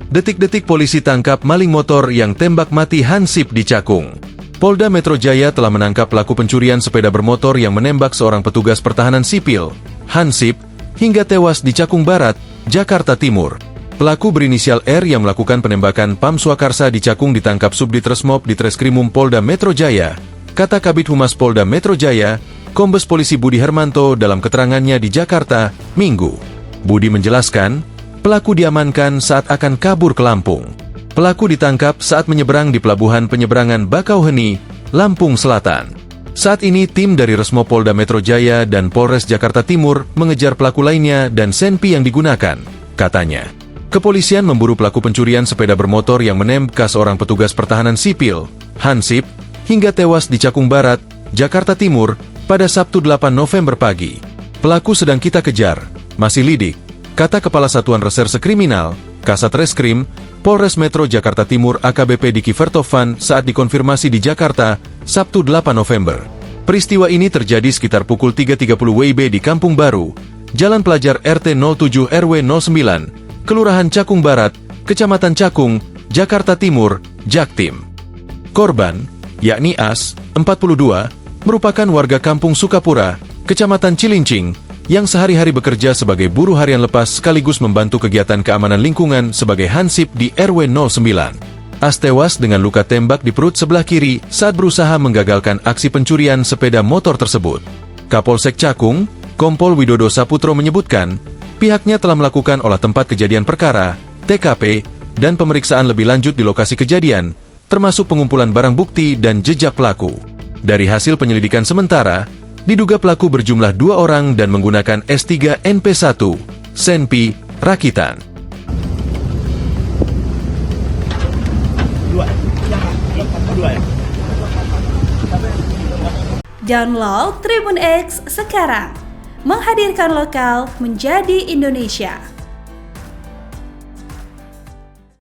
Detik-detik polisi tangkap maling motor yang tembak mati Hansip di Cakung. Polda Metro Jaya telah menangkap pelaku pencurian sepeda bermotor yang menembak seorang petugas pertahanan sipil, Hansip, hingga tewas di Cakung Barat, Jakarta Timur. Pelaku berinisial R yang melakukan penembakan Pam Swakarsa di Cakung ditangkap Subdit Resmob di Treskrimum Polda Metro Jaya, kata Kabid Humas Polda Metro Jaya, Kombes Polisi Budi Hermanto dalam keterangannya di Jakarta, Minggu. Budi menjelaskan, pelaku diamankan saat akan kabur ke Lampung. Pelaku ditangkap saat menyeberang di Pelabuhan Penyeberangan Bakauheni, Lampung Selatan. Saat ini tim dari Resmob Polda Metro Jaya dan Polres Jakarta Timur mengejar pelaku lainnya dan senpi yang digunakan, katanya. Kepolisian memburu pelaku pencurian sepeda bermotor yang menembak seorang petugas pertahanan sipil, Hansip, hingga tewas di Cakung Barat, Jakarta Timur, pada Sabtu 8 November pagi. Pelaku sedang kita kejar, masih lidik, kata Kepala Satuan Reserse Kriminal, Kasat Reskrim, Polres Metro Jakarta Timur AKBP Diki Vertovan saat dikonfirmasi di Jakarta, Sabtu 8 November. Peristiwa ini terjadi sekitar pukul 3.30 WIB di Kampung Baru, Jalan Pelajar RT 07 RW 09, Kelurahan Cakung Barat, Kecamatan Cakung, Jakarta Timur, Jaktim. Korban, yakni As, 42, merupakan warga Kampung Sukapura, Kecamatan Cilincing, yang sehari-hari bekerja sebagai buruh harian lepas sekaligus membantu kegiatan keamanan lingkungan sebagai Hansip di RW 09. As tewas dengan luka tembak di perut sebelah kiri saat berusaha menggagalkan aksi pencurian sepeda motor tersebut. Kapolsek Cakung, Kompol Widodo Saputro menyebutkan, pihaknya telah melakukan olah tempat kejadian perkara, TKP, dan pemeriksaan lebih lanjut di lokasi kejadian, termasuk pengumpulan barang bukti dan jejak pelaku. Dari hasil penyelidikan sementara, diduga pelaku berjumlah 2 orang dan menggunakan S3 NP1, senpi, rakitan. Download Tribun X sekarang, menghadirkan lokal menjadi Indonesia.